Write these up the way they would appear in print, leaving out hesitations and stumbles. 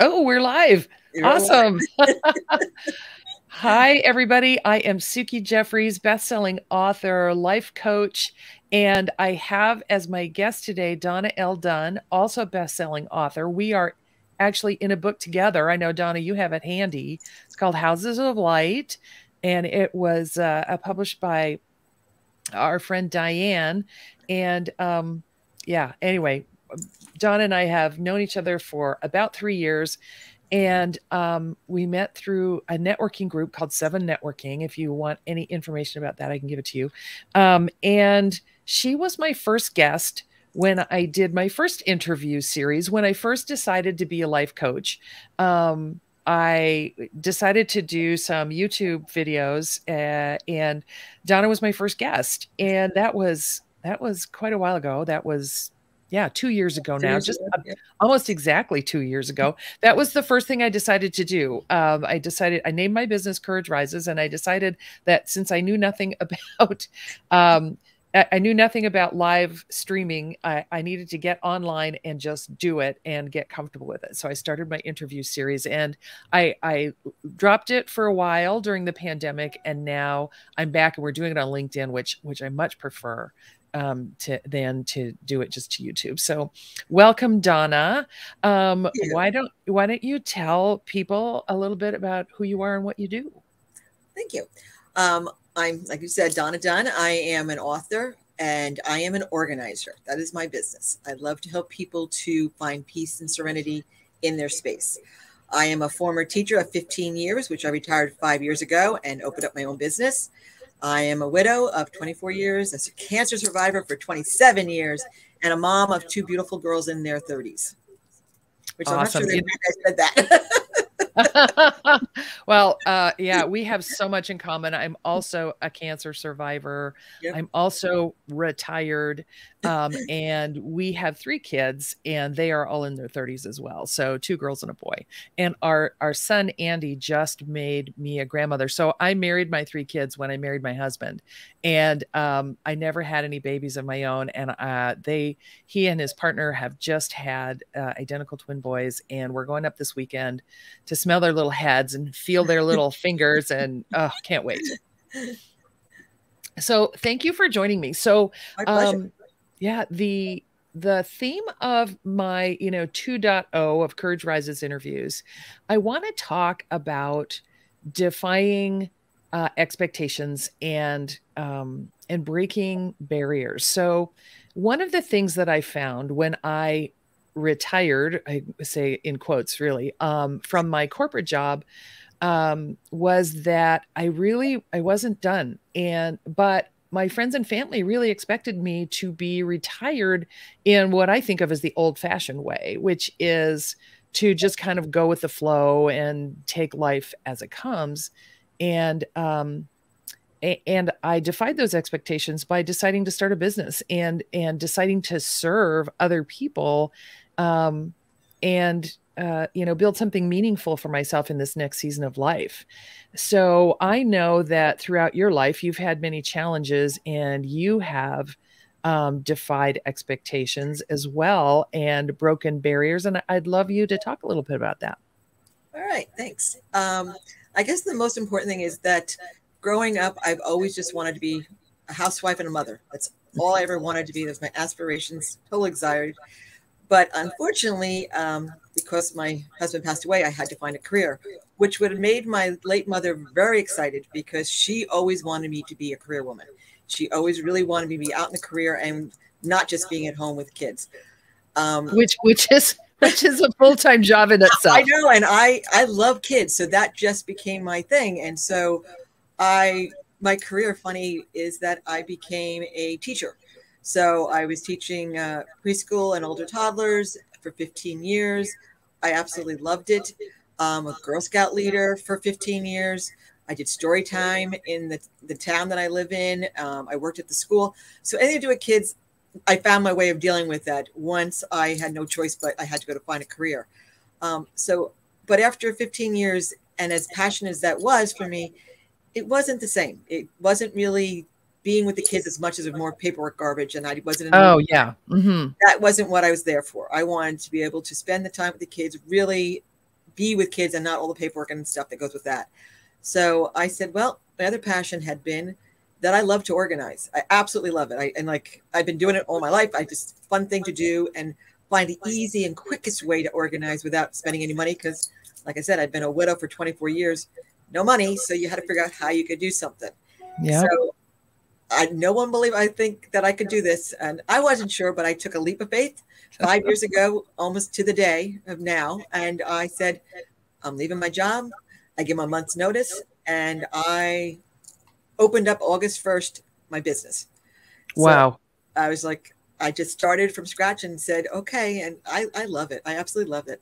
Oh, we're live. Awesome. Hi, everybody. I am Suki Jeffries, best-selling author, life coach, and I have as my guest today Donna L. Dunn, also best-selling author. We are actually in a book together. I know, Donna, you have it handy. It's called Houses of Light, and it was published by our friend Diane. And yeah, anyway, Donna and I have known each other for about 3 years. And we met through a networking group called Seven Networking. If you want any information about that, I can give it to you. And she was my first guest when I did my first interview series. When I first decided to be a life coach, I decided to do some YouTube videos, and Donna was my first guest. And that was quite a while ago. That was, yeah, 2 years ago now, just almost exactly 2 years ago. That was the first thing I decided to do. I named my business Courage Rises, and I decided that since I knew nothing about, I knew nothing about live streaming, I needed to get online and just do it and get comfortable with it. So I started my interview series, and I dropped it for a while during the pandemic, and now I'm back and we're doing it on LinkedIn, which I much prefer to do it just to YouTube. So welcome, Donna. Why don't you tell people a little bit about who you are and what you do? Thank you. I'm, like you said, Donna Dunn. I am an author and I am an organizer. That is my business. I love to help people to find peace and serenity in their space. I am a former teacher of 15 years, which I retired 5 years ago and opened up my own business. I am a widow of 24 years, a cancer survivor for 27 years, and a mom of two beautiful girls in their 30s. Which awesome. I'm not sure I said that. Well, yeah, we have so much in common. I'm also a cancer survivor. Yep. I'm also retired. And we have 3 kids, and they are all in their 30s as well. So 2 girls and a boy. And our son, Andy, just made me a grandmother. So I married my 3 kids when I married my husband. And I never had any babies of my own. And he and his partner have just had identical twin boys. And we're going up this weekend to smell their little heads and feel their little fingers, and can't wait. So thank you for joining me. So yeah, the theme of my 2.0 of Courage Rises interviews, I want to talk about defying expectations and breaking barriers. So one of the things that I found when I retired, I say in quotes really, from my corporate job, was that I wasn't done. But my friends and family really expected me to be retired in what I think of as the old-fashioned way, which is to just kind of go with the flow and take life as it comes. And I defied those expectations by deciding to start a business and deciding to serve other people, and build something meaningful for myself in this next season of life. So I know that throughout your life, you've had many challenges, and you have defied expectations as well and broken barriers. And I'd love you to talk a little bit about that. All right, thanks. I guess the most important thing is that growing up, I've always just wanted to be a housewife and a mother. That's all I ever wanted to be. That's my aspirations, total anxiety. But unfortunately, because my husband passed away, I had to find a career, which would have made my late mother very excited because she always wanted me to be a career woman. She always really wanted me to be out in the career and not just being at home with kids. Which is a full-time job in itself. I know, and I love kids, so that just became my thing. And so my career, funny, is that I became a teacher. So I was teaching preschool and older toddlers for 15 years. I absolutely loved it. I'm a Girl Scout leader for 15 years. I did story time in the town that I live in. I worked at the school. So anything to do with kids, I found my way of dealing with that once I had no choice, but I had to go to find a career. But after 15 years, and as passionate as that was for me, it wasn't the same. It wasn't really being with the kids as much as more paperwork garbage. And I wasn't. That wasn't what I was there for. I wanted to be able to spend the time with the kids, really be with kids and not all the paperwork and stuff that goes with that. So I said, well, my other passion had been that I love to organize. I absolutely love it. I've been doing it all my life. I just fun thing to do and find the easy and quickest way to organize without spending any money. Because like I said, I've been a widow for 24 years, no money. So you had to figure out how you could do something. Yeah. So no one believed I think that I could do this. And I wasn't sure, but I took a leap of faith 5 years ago, almost to the day of now. And I said, I'm leaving my job. I give them a month's notice, and I opened up August 1st, my business. Wow. So I was like, I just started from scratch and said, okay. And I love it. I absolutely love it.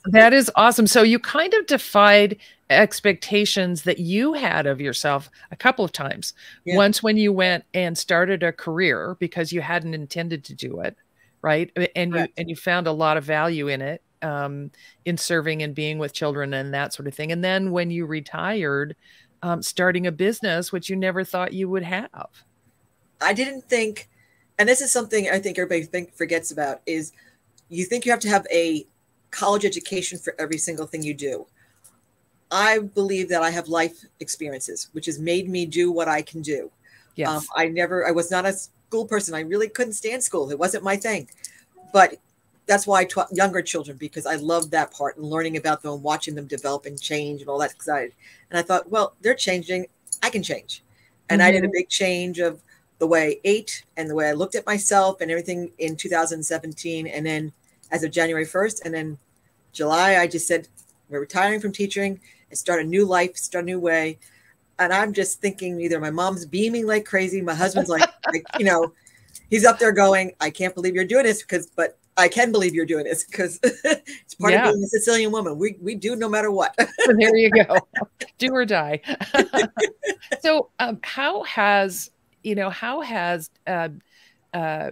That is awesome. So you kind of defied expectations that you had of yourself a couple of times. Yeah. Once when you went and started a career because you hadn't intended to do it, right? And you found a lot of value in it, in serving and being with children and that sort of thing. And then when you retired, starting a business, which you never thought you would have. I didn't think, and this is something I think everybody forgets about, is you think you have to have a college education for every single thing you do. I believe that I have life experiences, which has made me do what I can do. Yes. I was not a school person. I really couldn't stand school. It wasn't my thing. But that's why I taught younger children, because I loved that part and learning about them and watching them develop and change and all that excited. And I thought, well, they're changing. I can change. And I did a big change of the way I ate and the way I looked at myself and everything in 2017. And then as of January 1st, and then July, I just said, we're retiring from teaching and start a new life, start a new way. And I'm just thinking, either my mom's beaming like crazy. My husband's like, he's up there going, I can't believe you're doing this, but I can believe you're doing this because it's part of being a Sicilian woman. We do no matter what. There you go. Do or die. So how has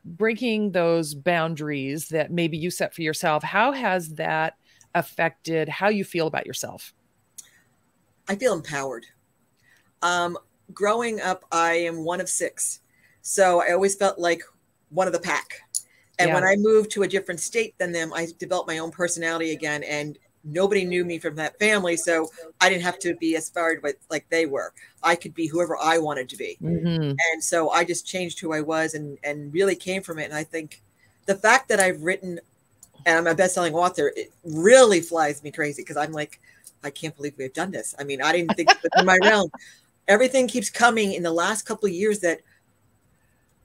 breaking those boundaries that maybe you set for yourself, how has that affected how you feel about yourself? I feel empowered. Growing up, I am one of 6. So I always felt like one of the pack. And when I moved to a different state than them, I developed my own personality again, and nobody knew me from that family. So I didn't have to be aspired with like they were. I could be whoever I wanted to be. And so I just changed who I was and really came from it. And I think the fact that I've written, and I'm a best-selling author, it really flies me crazy, because I'm like, I can't believe we've done this. I mean, I didn't think it was in my realm. Everything keeps coming in the last couple of years that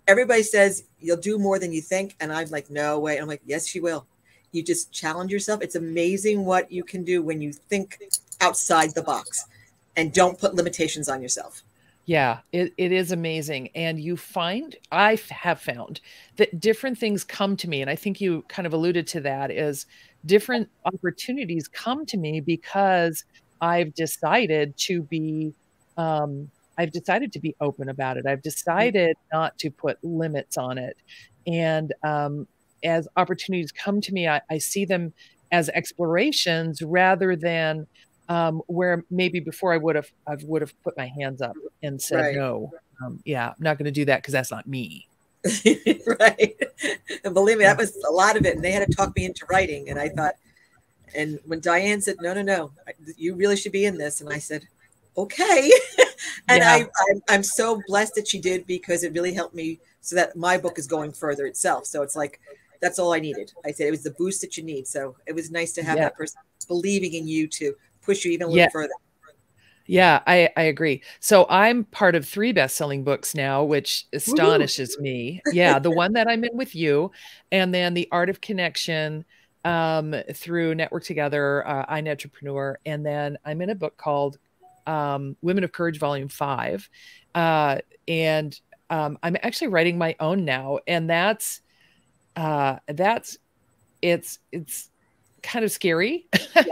everybody says you'll do more than you think. And I'm like, no way. I'm like, yes, you will. You just challenge yourself. It's amazing what you can do when you think outside the box and don't put limitations on yourself. Yeah, it is amazing. And I have found that different things come to me. And I think you kind of alluded to that, is different opportunities come to me because I've decided to be open about it. I've decided not to put limits on it. And as opportunities come to me, I see them as explorations rather than where maybe before I would have put my hands up and said, no, I'm not going to do that because that's not me. Right. And believe me, that was a lot of it. And they had to talk me into writing. And I thought, and when Diane said, no, you really should be in this. And I said, okay. And I'm so blessed that she did, because it really helped me so that my book is going further itself. So it's like, that's all I needed. I said it was the boost that you need. So it was nice to have that person believing in you to push you even a little further. Yeah, I agree. So I'm part of 3 best-selling books now, which astonishes me. Yeah, the one that I'm in with you, and then The Art of Connection through Network Together, I'm Entrepreneur, and then I'm in a book called Women of Courage, Volume 5. And I'm actually writing my own now, and it's kind of scary.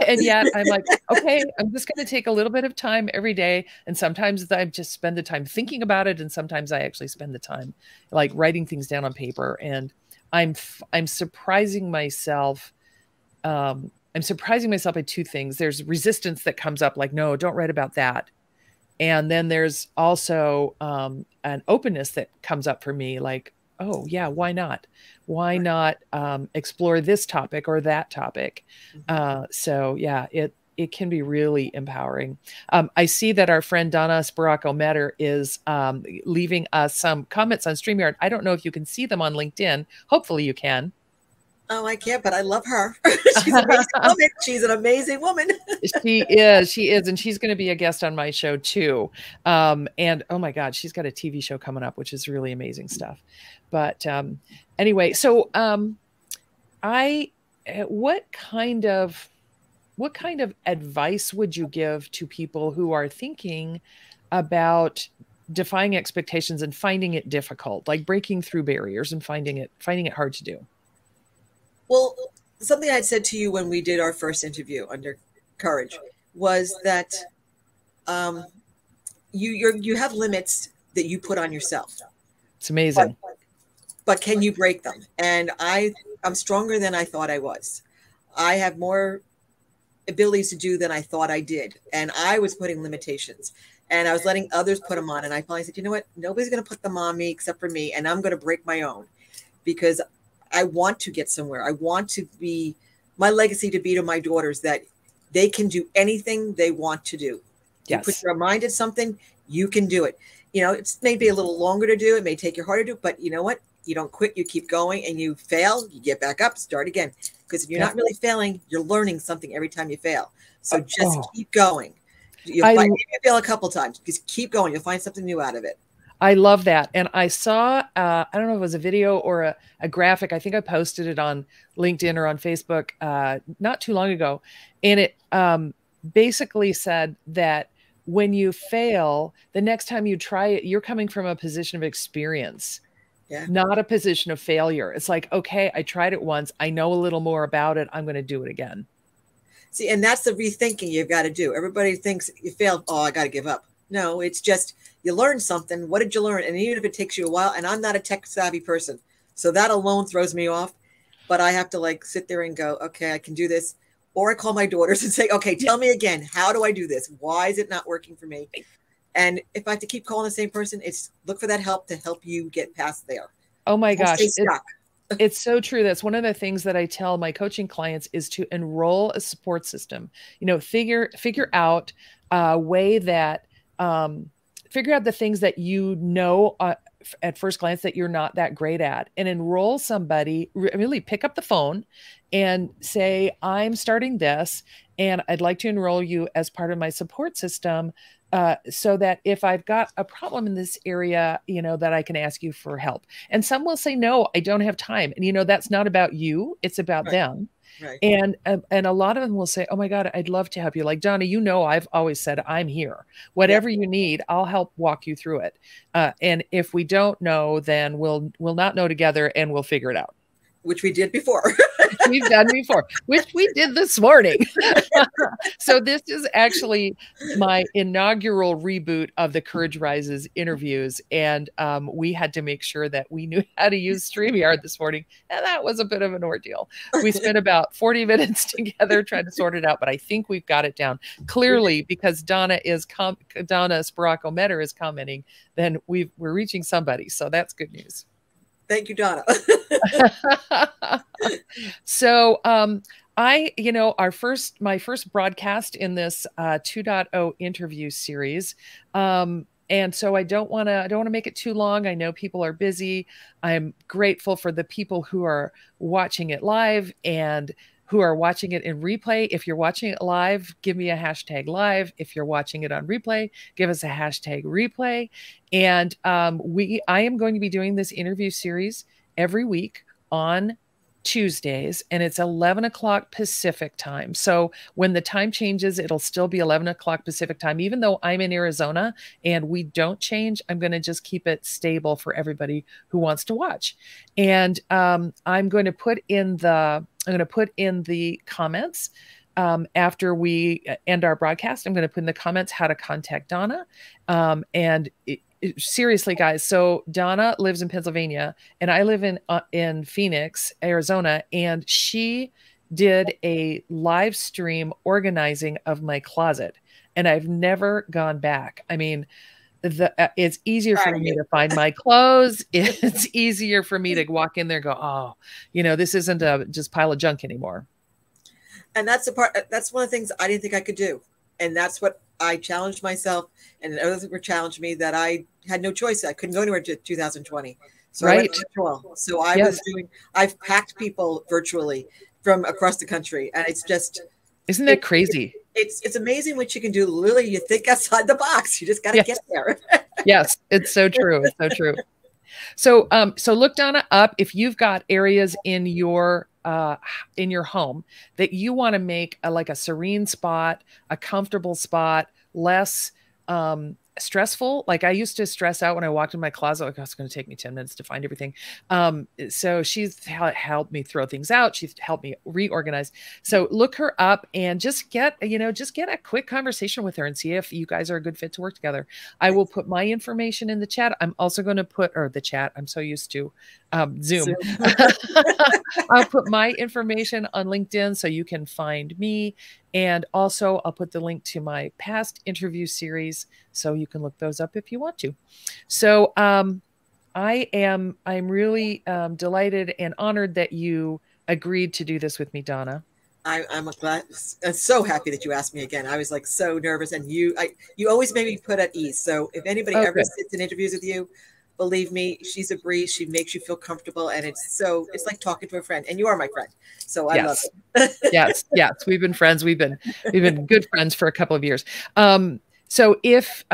And yet I'm like, okay, I'm just going to take a little bit of time every day. And sometimes I just spend the time thinking about it. And sometimes I actually spend the time like writing things down on paper. And I'm surprising myself. I'm surprising myself by 2 things. There's resistance that comes up like, no, don't write about that. And then there's also an openness that comes up for me like, oh yeah, why not? Why not explore this topic or that topic? So yeah, it can be really empowering. I see that our friend Donna Sparaco-Metter is leaving us some comments on StreamYard. I don't know if you can see them on LinkedIn. Hopefully you can. Oh, I can't, but I love her. She's an amazing woman. She's an amazing woman. She is, and she's going to be a guest on my show too. And oh my God, she's got a TV show coming up, which is really amazing stuff. But anyway, so I, what kind of advice would you give to people who are thinking about defying expectations and finding it difficult, like breaking through barriers and finding it hard to do? Well, something I had said to you when we did our first interview under Courage was that you have limits that you put on yourself. It's amazing. But can you break them? And I'm stronger than I thought I was. I have more abilities to do than I thought I did. And I was putting limitations. And I was letting others put them on. And I finally said, you know what? Nobody's going to put them on me except for me. And I'm going to break my own because I want to get somewhere. I want to be, my legacy to be to my daughters that they can do anything they want to do. Yes. You put your mind at something, you can do it. You know, it's maybe a little longer to do. It may take you harder to do, but you know what? You don't quit. You keep going, and you fail. You get back up, start again. Because if you're not really failing, you're learning something every time you fail. So just keep going. You'll fail a couple times. Just keep going. You'll find something new out of it. I love that. And I saw, I don't know if it was a video or a graphic. I think I posted it on LinkedIn or on Facebook not too long ago. And it basically said that when you fail, the next time you try it, you're coming from a position of experience, not a position of failure. It's like, okay, I tried it once. I know a little more about it. I'm going to do it again. See, and that's the rethinking you've got to do. Everybody thinks you failed. Oh, I got to give up. No, it's just you learned something. What did you learn? And even if it takes you a while, and I'm not a tech savvy person, so that alone throws me off. But I have to like sit there and go, okay, I can do this. Or I call my daughters and say, okay, tell me again, how do I do this? Why is it not working for me? And if I have to keep calling the same person, it's look for that help to help you get past there. Oh my gosh. It's so true. That's one of the things that I tell my coaching clients is to enroll a support system. You know, figure out a way that figure out the things that you know at first glance that you're not that great at, and enroll somebody. Really pick up the phone and say, I'm starting this and I'd like to enroll you as part of my support system, so that if I've got a problem in this area, you know, that I can ask you for help. And some will say, no, I don't have time. And, you know, that's not about you. It's about them. Right. And a lot of them will say, oh my God, I'd love to help you. Like, Donna, you know, I've always said, I'm here. Whatever you need, I'll help walk you through it. And if we don't know, then we'll not know together and we'll figure it out. Which we did before. We've done before, which we did this morning. So this is actually my inaugural reboot of the Courage Rises interviews. And we had to make sure that we knew how to use StreamYard this morning. And that was a bit of an ordeal. We spent about 40 minutes together trying to sort it out, but I think we've got it down clearly because Donna Sparaco-Metter is commenting, then we're reaching somebody. So that's good news. Thank you, Donna. So my first broadcast in this 2.0 interview series. And so I don't want to make it too long. I know people are busy. I'm grateful for the people who are watching it live and who are watching it in replay. If you're watching it live, give me a hashtag live. If you're watching it on replay, give us a hashtag replay. And I am going to be doing this interview series every week on Tuesdays, and it's 11 o'clock Pacific time. So when the time changes, it'll still be 11 o'clock Pacific time. Even though I'm in Arizona and we don't change, I'm going to just keep it stable for everybody who wants to watch. And I'm going to put in the comments after we end our broadcast. I'm going to put in the comments how to contact Donna. Seriously, guys. So Donna lives in Pennsylvania and I live in Phoenix, Arizona. And she did a live stream organizing of my closet and I've never gone back. I mean, it's easier for me to find my clothes. It's easier for me to walk in there and go, oh, this isn't a just pile of junk anymore. And that's that's one of the things I didn't think I could do. And that's what I challenged myself, and others were challenged me, that I had no choice. I couldn't go anywhere to 2020. So I went virtual. So I've packed people virtually from across the country. And it's just, isn't that crazy? It's amazing what you can do. Literally, you think outside the box. You just got to get there. Yes, it's so true. It's so true. So, so look, Donna, up if you've got areas in your home that you want to make like a serene spot, a comfortable spot, less stressful. Like I used to stress out when I walked in my closet, like, oh, it's going to take me 10 minutes to find everything. So she's helped me throw things out. She's helped me reorganize. So look her up and just get a quick conversation with her and see if you guys are a good fit to work together. I will put my information in the chat. I'm also going to put, or the chat, I'm so used to Zoom. I'll put my information on LinkedIn so you can find me. And also I'll put the link to my past interview series so you can look those up if you want to. So I'm really delighted and honored that you agreed to do this with me, Donna. I'm so happy that you asked me again. I was like so nervous, and you always made me put at ease. So if anybody ever sits in interviews with you, believe me, she's a breeze. She makes you feel comfortable, and it's like talking to a friend, and you are my friend. So I love it. Yes. We've been friends. We've been good friends for a couple of years. So if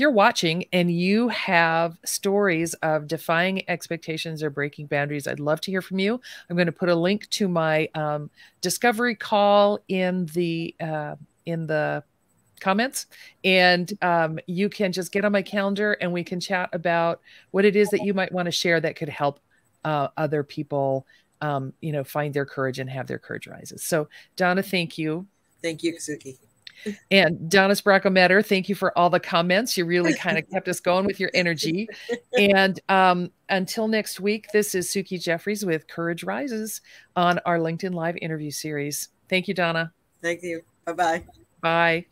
you're watching and you have stories of defying expectations or breaking boundaries, I'd love to hear from you. I'm going to put a link to my discovery call in the comments, and you can just get on my calendar and we can chat about what it is that you might want to share that could help other people find their courage and have their courage rises. So Donna, thank you. Thank you, Suki. And Donna Spracco-Metter, thank you for all the comments. You really kind of kept us going with your energy. And until next week, this is Suki Jeffries with Courage Rises on our LinkedIn Live interview series. Thank you, Donna. Thank you. Bye-bye. Bye.